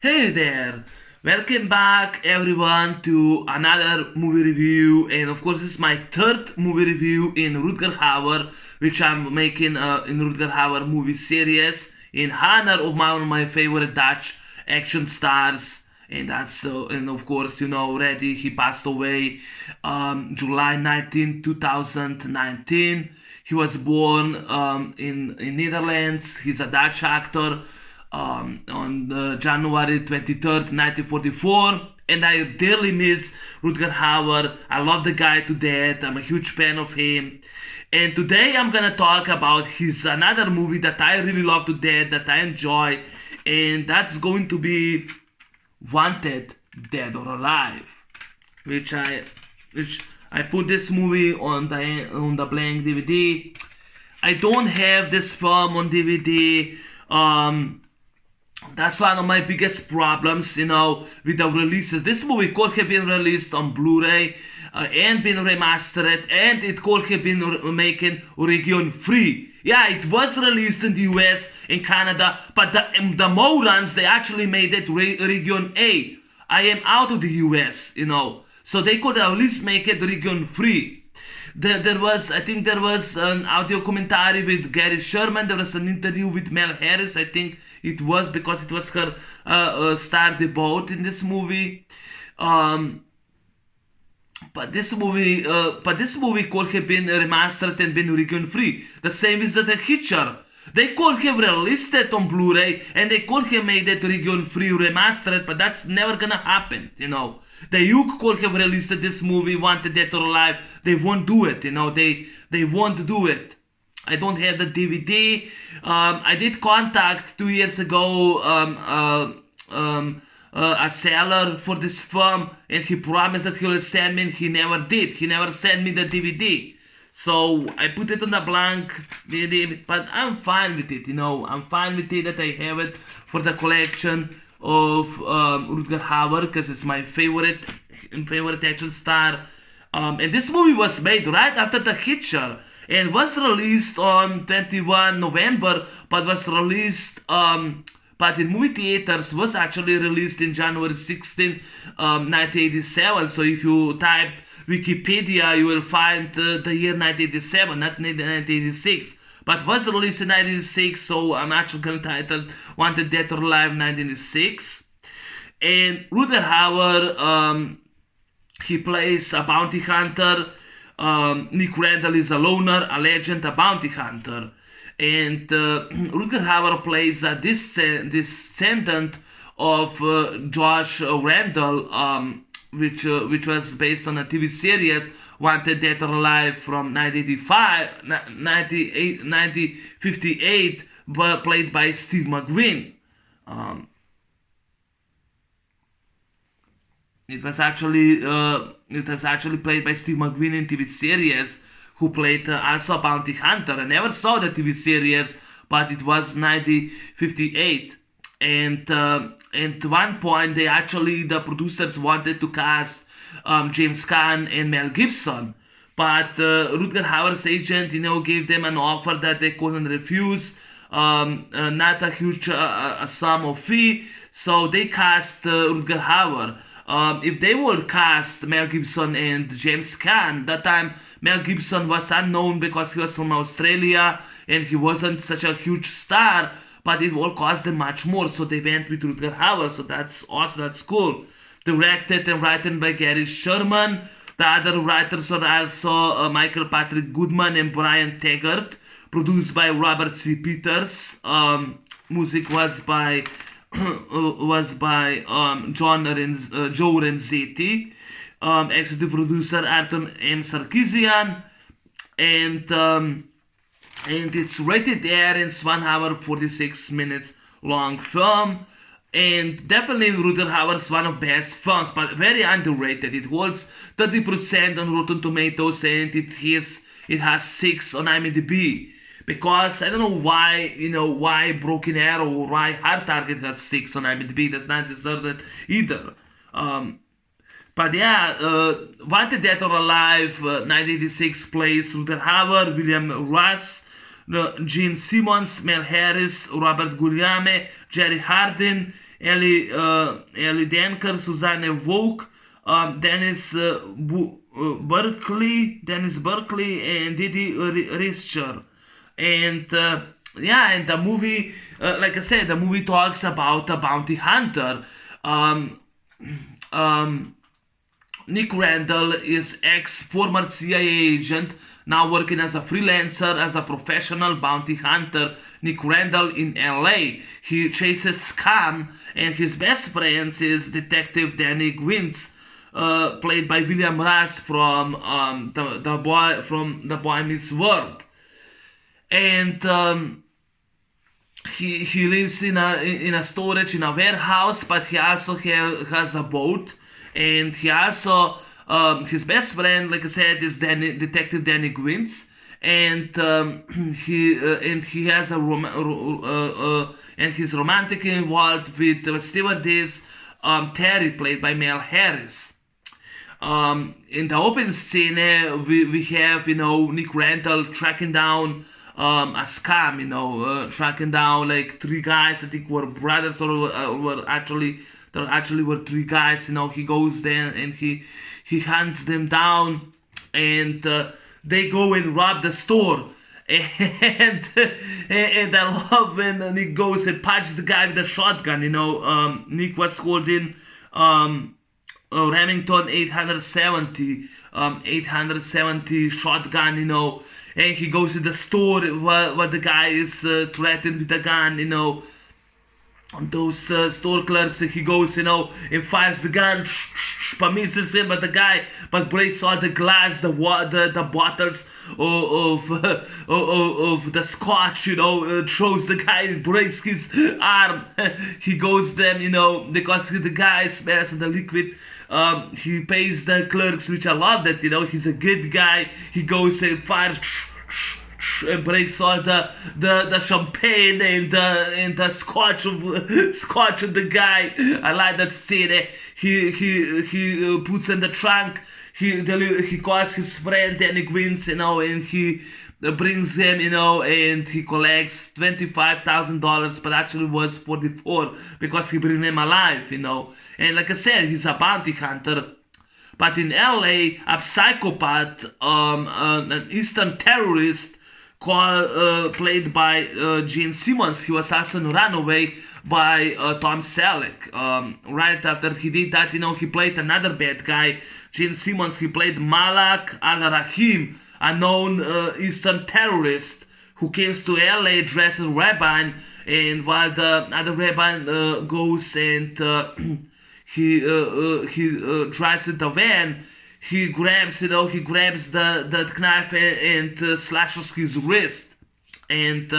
Hey there! Welcome back everyone to another movie review, and of course this is my third movie review in Rutger Hauer, which I'm making in Rutger Hauer movie series in honor of one of my favorite Dutch action stars, and and of course already he passed away July 19, 2019. He was born in Netherlands. He's a Dutch actor on January 23rd, 1944. And I dearly miss Rutger Hauer. I love the guy to death. I'm a huge fan of him. And today I'm gonna talk about his another movie that I really love to death, that I enjoy, and that's going to be Wanted, Dead or Alive, which I put this movie on the blank DVD. I don't have this film on DVD. That's one of my biggest problems, with the releases. This movie could have been released on Blu-ray and been remastered, and it could have been making region free. Yeah, it was released in the US, in Canada, but the Morons, they actually made it region A. I am out of the US, so they could at least make it region free. I think there was an audio commentary with Gary Sherman. There was an interview with Mel Harris. I think it was because it was her star debut in this movie. But this movie could have been remastered and been region free. The same is The Hitcher. They could have released it on Blu-ray and they could have made it region free remastered, but that's never gonna happen. The UK could have released this movie, Wanted Dead or Alive. They won't do it, they won't do it. I don't have the DVD. I did contact 2 years ago a seller for this film, and he promised that he will send me, and he never did. He never sent me the DVD. So I put it on the blank DVD, but I'm fine with it, I'm fine with it that I have it for the collection of Rutger Hauer, because it's my favorite action star. And this movie was made right after The Hitcher, and was released on 21 November, but was released, but in movie theaters was actually released in January 16, 1987. So if you type Wikipedia, you will find the year 1987, not 1986. But was released in 1986, so I'm actually entitled Wanted Dead or Alive 1986. And Rutger Hauer, he plays a bounty hunter. Nick Randall is a loner, a legend, a bounty hunter. And Rutger Hauer plays a descendant of Josh Randall, which was based on a TV series, Wanted Dead or Alive from 1958, played by Steve McQueen. It was actually played by Steve McQueen in TV series, who played also a bounty hunter. I never saw the TV series, but it was 1958. And at one point, the producers wanted to cast James Caan and Mel Gibson, but Rutger Hauer's agent, gave them an offer that they couldn't refuse, not a huge sum of fee, so they cast Rutger Hauer. If they would cast Mel Gibson and James Caan, that time Mel Gibson was unknown because he was from Australia and he wasn't such a huge star, but it will cost them much more, so they went with Rutger Hauer. So that's awesome, that's cool. Directed and written by Gary Sherman. The other writers are also Michael Patrick Goodman and Brian Taggart. Produced by Robert C. Peters. Music was by Joe Renzetti. Executive producer Arthur M. Sarkisian. And it's rated R, and it's 1 hour 46 minutes long film. And definitely Rutger Hauer's one of best films, but very underrated. It holds 30% on Rotten Tomatoes, and it has 6 on IMDb. Because I don't know why Broken Arrow or why Hard Target has 6 on IMDb. That's not deserved either. But yeah, Wanted Dead or Alive 1986 plays Rutger Hauer, William Russ, Gene Simmons, Mel Harris, Robert Guillaume, Jerry Hardin, Ellie Denker, Susanne Vogt, Dennis Berkeley, and Didi Rischer. And yeah, and the movie, like I said, the movie talks about a bounty hunter. Nick Randall is former CIA agent, now working as a freelancer, as a professional bounty hunter. Nick Randall in LA. He chases scam, and his best friend is Detective Danny Gwynns, played by William Russ from The Boy Meets World. And he lives in a storage in a warehouse, but he also has a boat. And he also his best friend, like I said, is Detective Danny Gwynns, and he has and he's romantically involved with stewardess Terry, played by Mel Harris. In the opening scene, we have Nick Randall tracking down a scam, tracking down like three guys. I think were brothers or were actually. There actually were three guys. He goes there and he hunts them down, and they go and rob the store. And I love when Nick goes and punches the guy with a shotgun. Nick was holding Remington 870 shotgun. And he goes to the store where the guy is threatened with a gun. Those store clerks, he goes, and fires the gun, misses him, but breaks all the glass, the bottles of the scotch, throws the guy, breaks his arm. He goes them, because the guy smells the liquid. He pays the clerks, which I love that, he's a good guy. He goes and fires, and breaks all the champagne and the scotch of the guy. I like that scene. He puts in the trunk. He calls his friend Danny Gwynns, and he brings him, and he collects $25,000, but actually was 44 because he brings him alive, And like I said, he's a bounty hunter. But in LA, a psychopath, an Eastern terrorist, played by Gene Simmons. He was also run away by Tom Selleck. Right after he did that, he played another bad guy. Gene Simmons, he played Malak Al-Rahim, a known Eastern terrorist who came to LA dressed as rabbi, and while the other rabbi goes and he drives in the van, he grabs the knife and slashes his wrist, and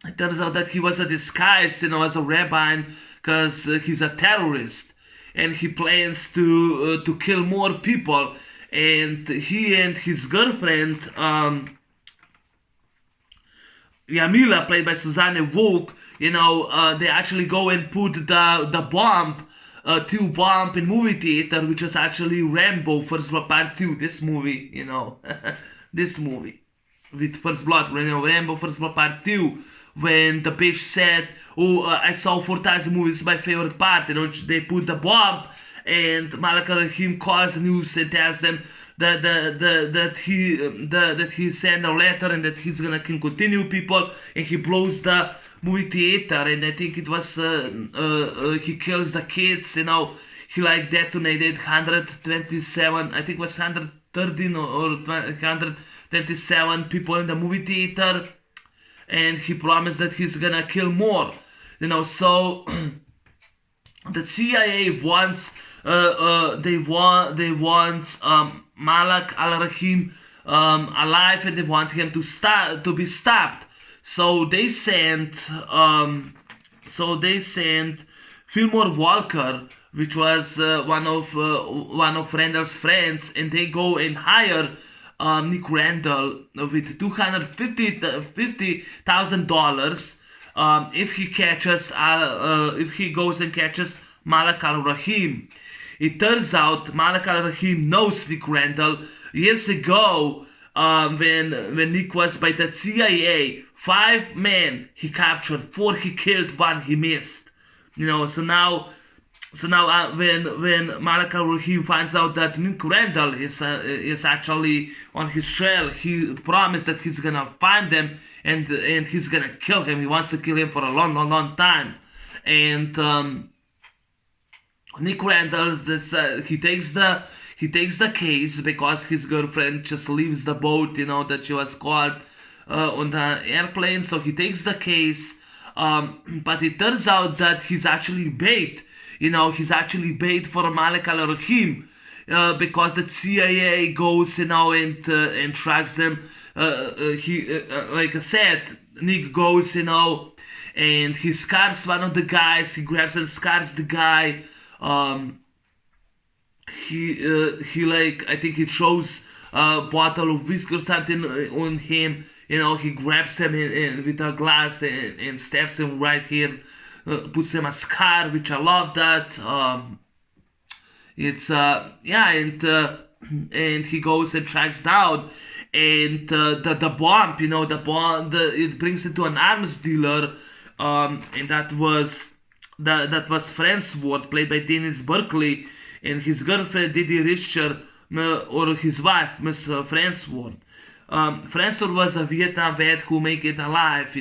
it turns out that he was a disguise, as a rabbi, because he's a terrorist, and he plans to kill more people. And he and his girlfriend, Yamila, played by Susanne Vogt, they actually go and put the bomb. Two bomb in movie theater, which is actually Rambo First Blood Part 2. This movie, this movie with First Blood, Rambo First Blood Part 2, when the bitch said, I saw 4,000 movies, it's my favorite part, they put the bomb, and Malak Al-Rahim calls the news and tells them that he sent a letter and that he's gonna continue people, and he blows the movie theater, and I think it was he kills the kids. He detonated 127, I think it was 113 or 127 people in the movie theater, and he promised that he's gonna kill more. So the CIA wants Malak Al-Rahim alive, and they want him to be stopped. So they sent Fillmore Walker, which was one of Randall's friends, and they go and hire Nick Randall with $250,000 if he goes and catches Malak Al-Rahim. It turns out Malak Al-Rahim knows Nick Randall. Years ago, when Nick was by the CIA, 5 men he captured, 4 he killed, 1 he missed. So now, when Malak Al-Rahim finds out that Nick Randall is actually on his trail, he promised that he's gonna find them and he's gonna kill him. He wants to kill him for a long, long, long time. And Nick Randall, he takes the case because his girlfriend just leaves the boat, that she was caught on the airplane. So he takes the case, but it turns out that he's actually bait. He's actually bait for Malak Al-Rahim, because the CIA goes, and tracks them. Like I said, Nick goes, and he scars one of the guys. He grabs and scars the guy. I think he throws a bottle of whiskey or something on him. He grabs him with a glass and stabs him right here. Puts him a scar, which I love that. And he goes and tracks down, and the bomb, it brings it to an arms dealer, and that was Farnsworth, played by Dennis Berkeley, and his girlfriend Didi Richter, or his wife, Miss Farnsworth. Farnsworth was a Vietnam vet who made it alive,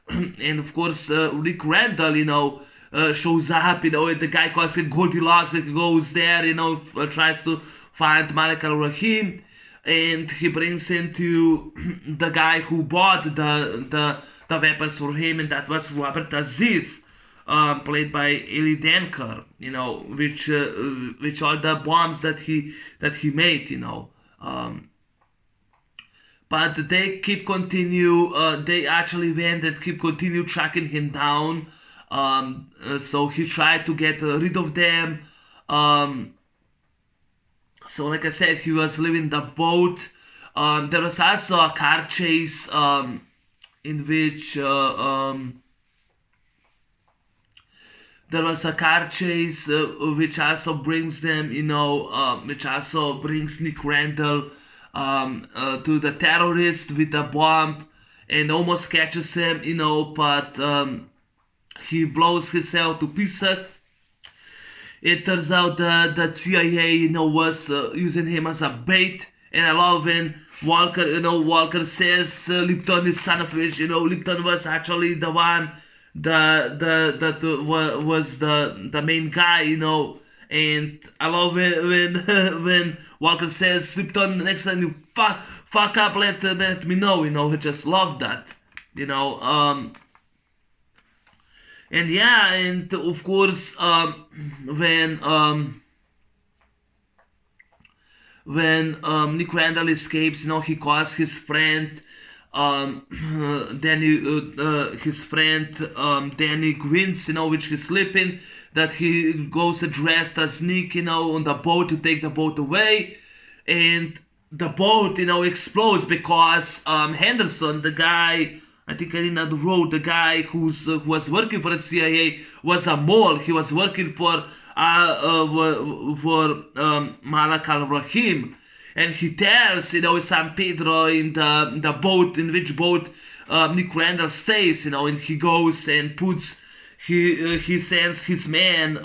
and of course, Rick Randall, shows up, and the guy calls him Goldilocks, and he goes there, tries to find Malak Al-Rahim, and he brings him to the guy who bought the weapons for him, and that was Robert Aziz, played by Eli Denker, which are the bombs that he made, But they they actually went and continue tracking him down. So he tried to get rid of them. So like I said, he was leaving the boat. There was also a car chase, in which which also brings them, which also brings Nick Randall to the terrorist with a bomb, and almost catches him, but he blows himself to pieces. It turns out that CIA, was using him as a bait, and I love when Walker says Lipton is son of a bitch. Lipton was actually the one that was the main guy, and I love when Walker says, Lipton, next time you fuck up, let me know, I just love that, and yeah, and of course, when Nick Randall escapes, he calls his friend, Danny Gwynns, which he's sleeping, that he goes dressed as Nick, on the boat to take the boat away, and the boat, explodes because Henderson, the guy, I think I didn't wrote, the guy who was working for the CIA, was a mole. He was working for Malak Al-Rahim, and he tells, San Pedro in the boat, in which boat Nick Randall stays, and he goes and puts, he sends his man,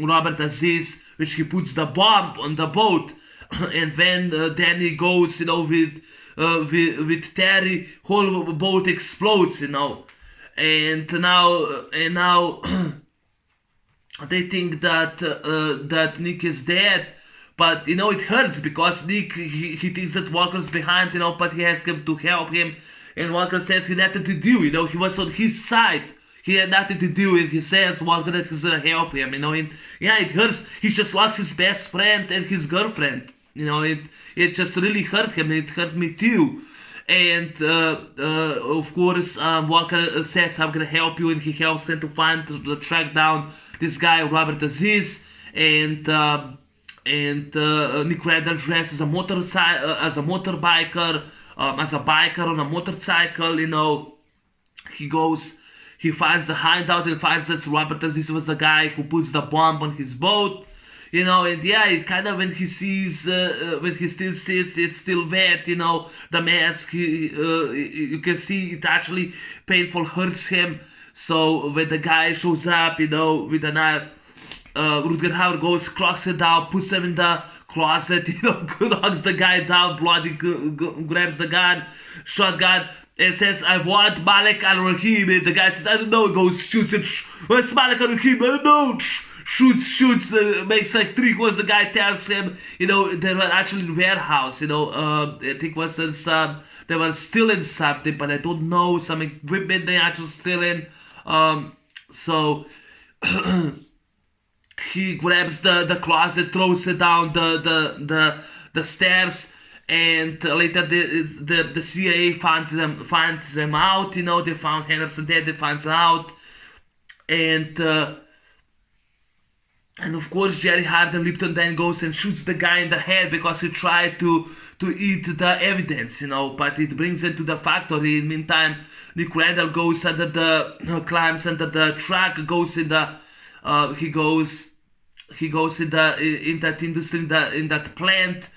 Robert Aziz, which he puts the bomb on the boat, and when Danny goes, with Terry, whole boat explodes, and now they think that Nick is dead, but it hurts because Nick he thinks that Walker's behind, but he asks him to help him, and Walker says he had nothing to do, he was on his side. He had nothing to do with it. He says Walker that he's gonna help him, and yeah, it hurts. He just lost his best friend and his girlfriend. It just really hurt him. It hurt me too. And of course, Walker says, "I'm gonna help you," and he helps him to track down this guy Robert Aziz, and Nick Randall dressed as a motorbiker, as a biker on a motorcycle. He finds the hideout and finds that Robert Aziz was the guy who puts the bomb on his boat. And yeah, it kind of, when he sees, when he still sees it's still wet, the mask, you can see it actually painful, hurts him. So when the guy shows up, with a knife, Rutger Hauer goes, clocks it down, puts him in the closet, knocks the guy down, bloody, grabs the gun, shotgun, and says, I want Malek al-Rahim. And the guy says, I don't know. He goes, shoots it. Where's Malek al-Rahim? I don't know. Shoots, makes like 3 calls. The guy tells him, they were actually in warehouse, I think was some, they were stealing something, but I don't know, some equipment they actually stealing. So he grabs the closet, throws it down the stairs, and later the CIA finds them out. They found Henderson dead. They finds out, and of course Jerry Harden Lipton then goes and shoots the guy in the head because he tried to eat the evidence. But it brings it to the factory. In the meantime, Nick Randall goes under climbs under the truck, goes in the he goes in that industry, in that plant,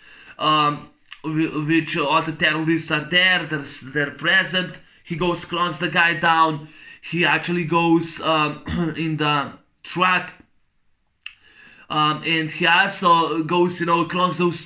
which all the terrorists are there. They're present. He goes, clonks the guy down. He actually goes in the truck, and he also goes, clonks those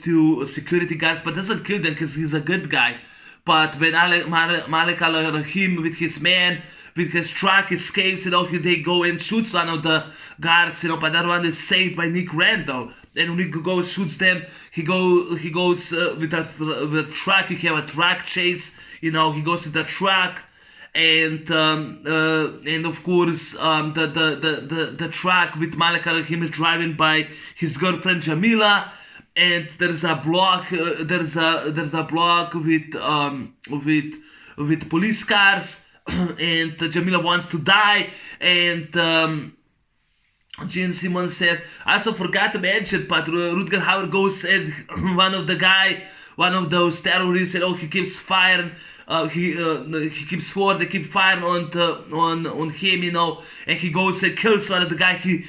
two security guards, but doesn't kill them because he's a good guy. But when Malek al-Rahim with his man, with his truck escapes, they go and shoots one of the guards, but that one is saved by Nick Randall. And when he goes, shoots them, he goes with the truck. He have a truck chase, he goes to the truck, and of course the truck with Malek al-Rahim is driving by his girlfriend Jamila. And there's a block. There's a block with police cars, and Jamila wants to die. And Gene Simmons says, I also forgot to mention, but Rutger Hauer goes and one of those terrorists, he keeps firing. He keeps forward. They keep firing on him, and he goes and kills one of the guy. He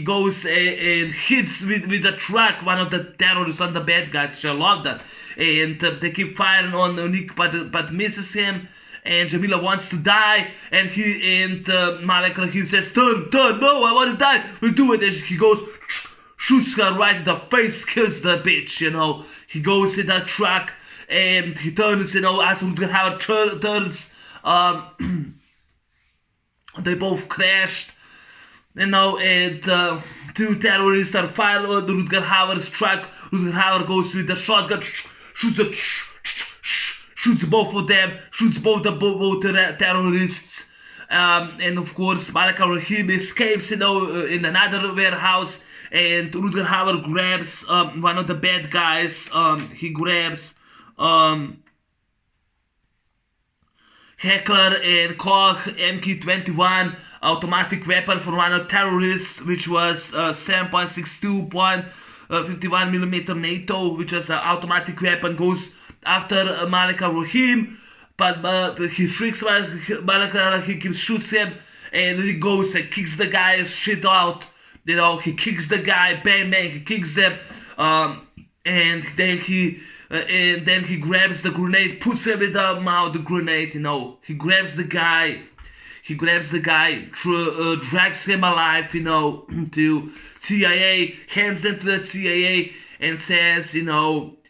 goes and hits with the truck one of the terrorists, one of the bad guys. I love that. And they keep firing on Nick, but misses him. And Jamila wants to die, and Malek al-Rahim says, turn, no, I want to die. We'll do it. And he goes, shoots her right in the face, kills the bitch. He goes in that truck. And he turns, as Rutger Hauer turns, they both crashed, and 2 terrorists are firing on Rutger Hauer's truck. Rutger Hauer goes with the shotgun, shoots both of them, shoots both the terrorists, and of course Malek al-Rahim escapes, in another warehouse, and Rutger Hauer grabs one of the bad guys. He grabs Heckler and Koch MK21 automatic weapon for one of terrorists, which was 7.62.51mm NATO, which is an automatic weapon. Goes after Malek al-Rahim, but he shrinks Malek al-Rahim, shoots him, and he goes and kicks the guy's shit out. He kicks the guy, bang bang, he kicks them, and then he grabs the grenade, puts him in the mouth, the grenade, he grabs the guy, drags him alive, to CIA, hands him to the CIA, and says,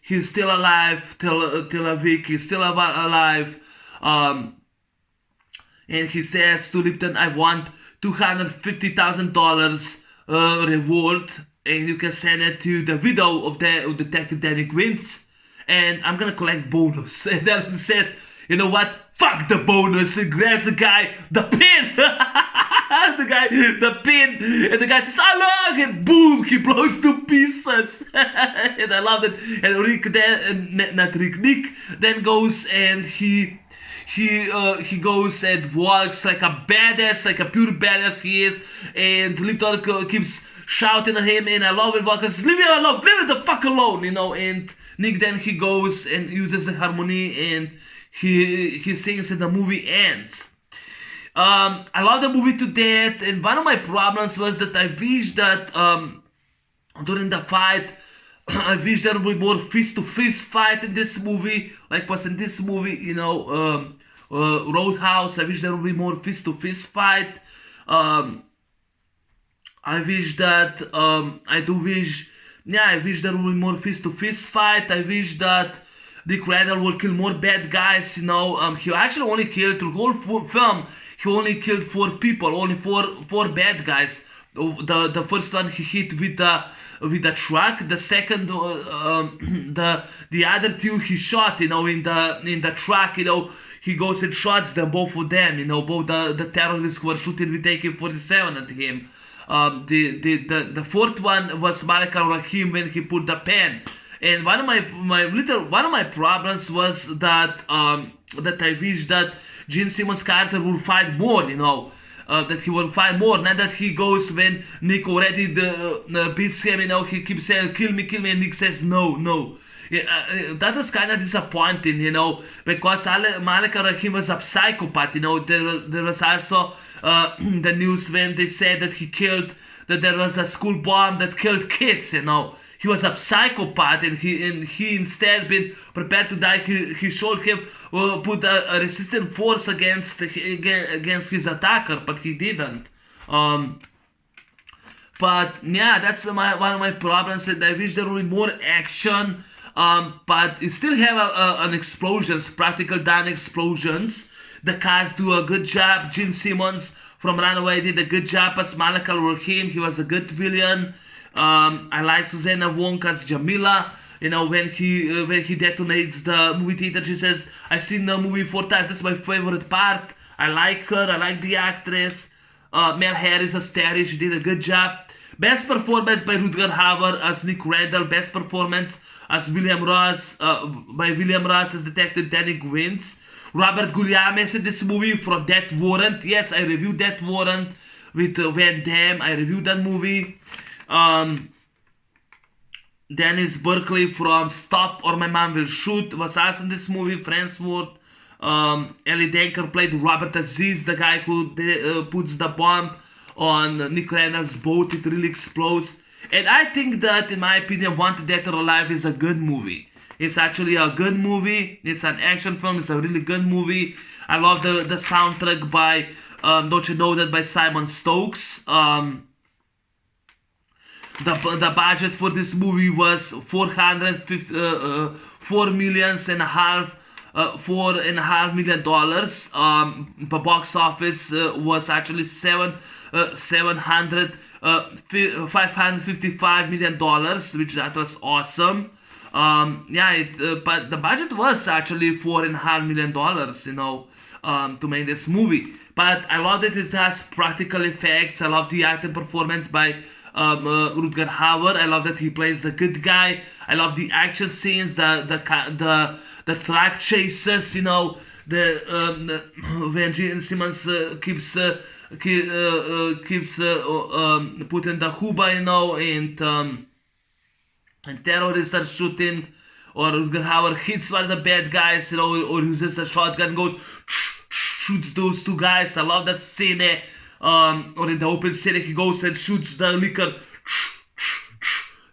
he's still alive till a week, he's still alive, and he says to Lipton, I want $250,000 reward, and you can send it to the widow of Detective Danny Quintz. And I'm gonna collect bonus. And then he says, you know what? Fuck the bonus. He grabs the guy, the pin. the pin. And the guy says, I love it. Boom. He blows to pieces. And I love it. And Nick then goes and he goes and walks like a badass, like a pure badass he is. And Lipton keeps shouting at him. And I love it because leave me alone. Leave me the fuck alone, And Nick then he goes and uses the harmony and he sings and the movie ends. I love the movie to death, and one of my problems was that I wish that during the fight I wish there would be more fist-to-fist fight in this movie, like was in this movie, Roadhouse. I wish there would be more fist-to-fist fight. I wish that, I wish there would be more fist-to-fist fight. I wish that Dick Randall will kill more bad guys, he actually only killed, through the whole film, he only killed 4 people, only four bad guys. The first one he hit with the truck. The second, the other 2 he shot, in the truck, he goes and shots them, both of them, both the terrorists who were shooting with AK-47 at him. The fourth one was Malik Rahim when he put the pen. And one of my problems was that that I wish that Gene Simmons' character would fight more, that he will fight more. Not that he goes when Nick already beats him, he keeps saying kill me, and Nick says no. That was kind of disappointing, because Malik Rahim was a psychopath. There was also the news when they said that there was a school bomb that killed kids. He was a psychopath, and he instead been prepared to die. He should have put a resistant force against his attacker, but he didn't. But yeah, that's one of my problems. And I wish there would be more action. But it still have an explosions, practical done explosions. The cast do a good job. Gene Simmons from Runaway did a good job as Malik Rahim. He was a good villain. I like Susanna Wong as Jamila. When he detonates the movie theater, she says, "I've seen the movie 4 times. That's my favorite part." I like her. I like the actress. Mel Harris as Terry. She did a good job. Best performance by Rutger Hauer as Nick Randall. Best performance as William Ross as Detective Danny Gwynns. Robert Guillaume in this movie from Death Warrant. Yes, I reviewed Death Warrant with Van Damme. I reviewed that movie. Dennis Berkeley from Stop or My Mom Will Shoot was also in this movie. Fransworth. Ellie Denker played Robert Aziz, the guy who puts the bomb on Nick Randall's boat. It really explodes. And I think that, in my opinion, Wanted Dead or Alive is a good movie. It's actually a good movie. It's an action film. It's a really good movie. I love the soundtrack by, Don't You Know That, by Simon Stokes. The budget for this movie was $4.5 million. The box office was actually $555 million, which that was awesome. But the budget was actually $4.5 million, to make this movie. But I love that it has practical effects. I love the acting performance by Rutger Hauer. I love that he plays the good guy. I love the action scenes, the track chases. When Gene Simmons keeps putting the huba, and terrorists are shooting, or Rutger Hauer hits one of the bad guys, or uses a shotgun, goes shoots those 2 guys. I love that scene. Or in the open scene, he goes and shoots the liquor,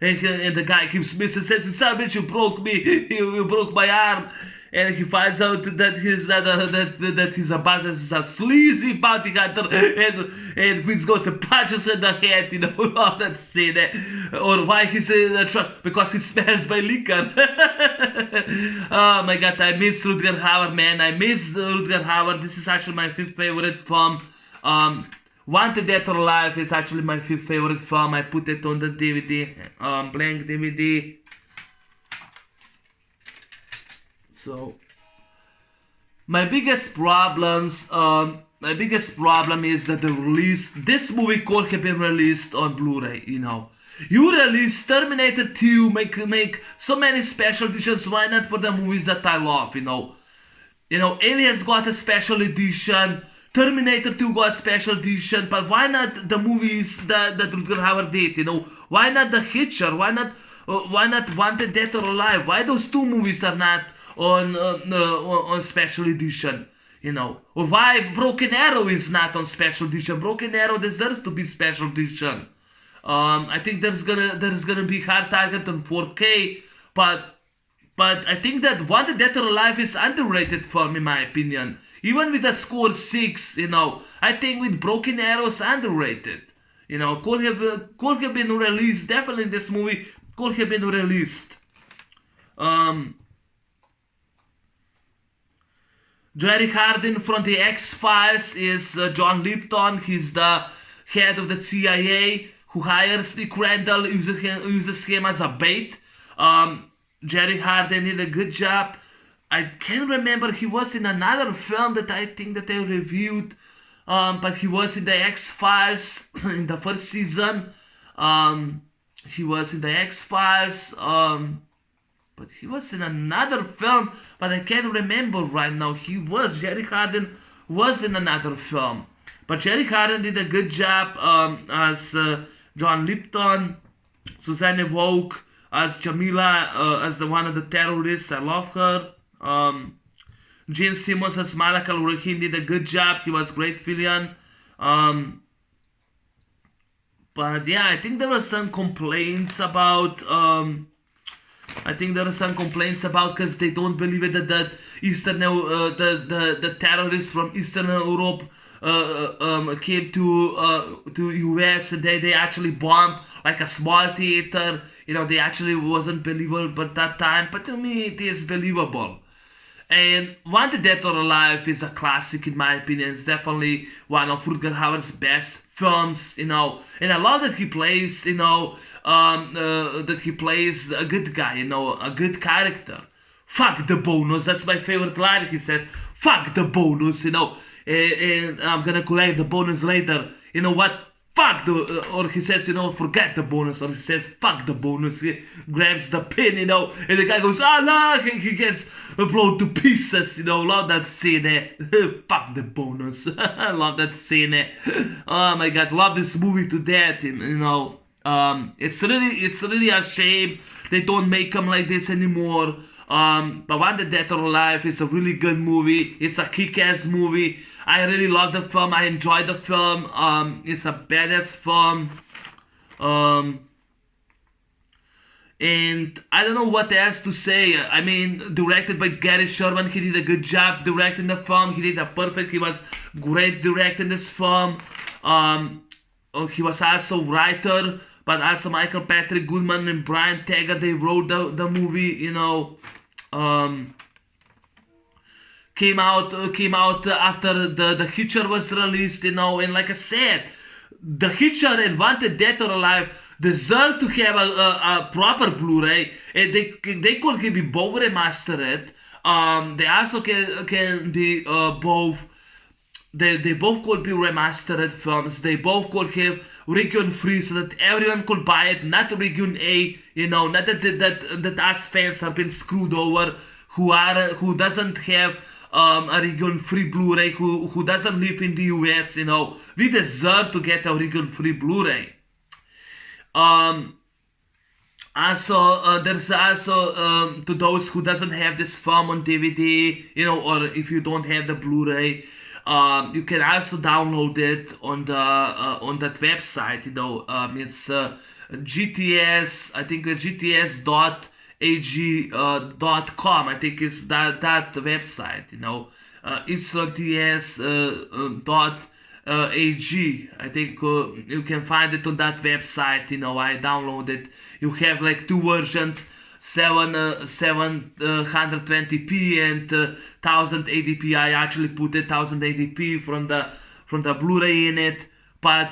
and the guy keeps missing. Says, "Son, bitch, you broke me. You broke my arm." And he finds out that he's a sleazy bounty hunter, and Queens goes and punches in the head, all that scene. Or why he's in the truck? Because he smells by liquor. Oh my god, I miss Rutger Hauer, man. I miss Rutger Hauer. This is actually my 5th favorite film. Wanted Dead or Alive is actually my 5th favorite film. I put it on the DVD, blank DVD. So, my biggest problem is that this movie could have been released on Blu-ray, You release Terminator 2, make so many special editions. Why not for the movies that I love, Aliens got a special edition. Terminator 2 got a special edition. But why not the movies that Rutger Hauer did, Why not The Hitcher? Why not Wanted Dead or Alive? Why those 2 movies are not on special edition? Or why Broken Arrow is not on special edition? Broken Arrow deserves to be special edition. I think there's gonna be Hard Target on 4K, but I think that Wanted Dead or Alive is underrated film in my opinion. Even with a score 6, I think with Broken Arrows underrated. Could have been released. Definitely this movie could have been released. Jerry Hardin from the X-Files is John Lipton. He's the head of the CIA who hires Nick Randall, uses him as a bait. Jerry Hardin did a good job. I can't remember, he was in another film that I think that I reviewed, but he was in the X-Files in the first season. He was in the X-Files, but he was in another film, but I can't remember right now. Jerry Hardin was in another film. But Jerry Hardin did a good job as John Lipton. Susanne Vogt as Jamila, as the one of the terrorists. I love her. Gene Simmons as Malak Al-Rahim did a good job. He was great villain. But yeah, I think there were some complaints about because they don't believe it that the terrorists from Eastern Europe came to US and they actually bombed like a small theater. They actually wasn't believable at that time, but to me it is believable. And Wanted Dead or Alive is a classic in my opinion. It's definitely one of Rutger Hauer's best films, and I love that he plays, a good guy, a good character. Fuck the bonus, that's my favorite line. He says, fuck the bonus, and I'm gonna collect the bonus later. You know what? Fuck the, or he says, forget the bonus, or he says, fuck the bonus. He grabs the pin, and the guy goes, no, he gets blown to pieces, love that scene. Fuck the bonus. I love that scene. Oh my god, love this movie to death, it's really a shame they don't make them like this anymore. But Wanted Dead or Alive is a really good movie. It's a kick-ass movie. I really love the film. I enjoyed the film. It's a badass film. And I don't know what else to say. I mean, directed by Gary Sherman. He did a good job directing the film. He was great directing this film. He was also writer, but also Michael Patrick Goodman and Brian Tagger, they wrote the movie, came out after the Hitcher was released, and like I said, the Hitcher and Wanted Dead or Alive deserve to have a proper Blu-ray, and they could be both remastered. They also can be both. They both could be remastered films. They both could have region free so that everyone could buy it, not region A. Not that us fans have been screwed over, who doesn't have a region free Blu-ray, who doesn't live in the US. We deserve to get a region free Blu-ray. Also, there's also to those who doesn't have this film on DVD, or if you don't have the Blu-ray, you can also download it on that website. It's GTS. I think it's GTS.ag.com. I think it's that website. YTS.ag. I think you can find it on that website. I downloaded. You have like two versions, 720p and 1080p. I actually put it 1080p from the Blu-ray in it, but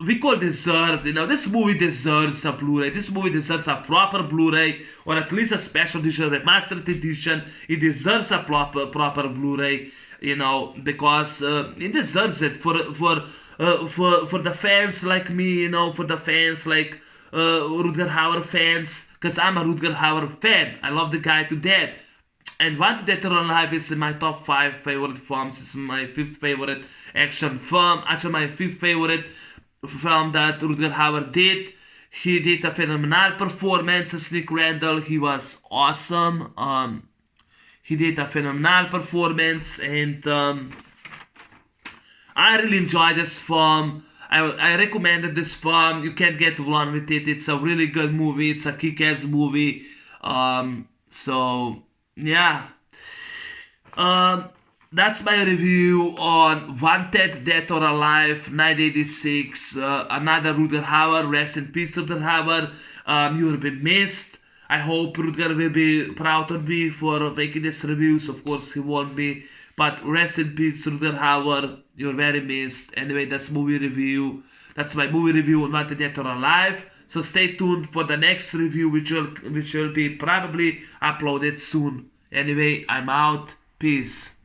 we could deserve, this movie deserves a Blu-ray. This movie deserves a proper Blu-ray, or at least a special edition, remastered edition. It deserves a proper Blu-ray, because it deserves it for the fans like me, for the fans like Rutger Hauer fans, because I'm a Rutger Hauer fan. I love the guy to death. And Wanted Dead or Alive is in my top 5 favorite films. It's my 5th favorite action film. Actually, my 5th favorite film that Rutger Hauer did. He did a phenomenal performance as Nick Randall. He was awesome. He did a phenomenal performance, and I really enjoyed this film. I recommended this film. You can't get wrong with it. It's a really good movie. It's a kick-ass movie. So yeah. That's my review on Wanted, Dead or Alive, 1986. Another Rutger Hauer. Rest in peace, Rutger Hauer. You will be missed. I hope Rutger will be proud of me for making this reviews. Of course, he won't be. But rest in peace, Rutger Hauer. You're very missed. Anyway, that's movie review. That's my movie review on Wanted, Dead or Alive. So stay tuned for the next review, which will be probably uploaded soon. Anyway, I'm out. Peace.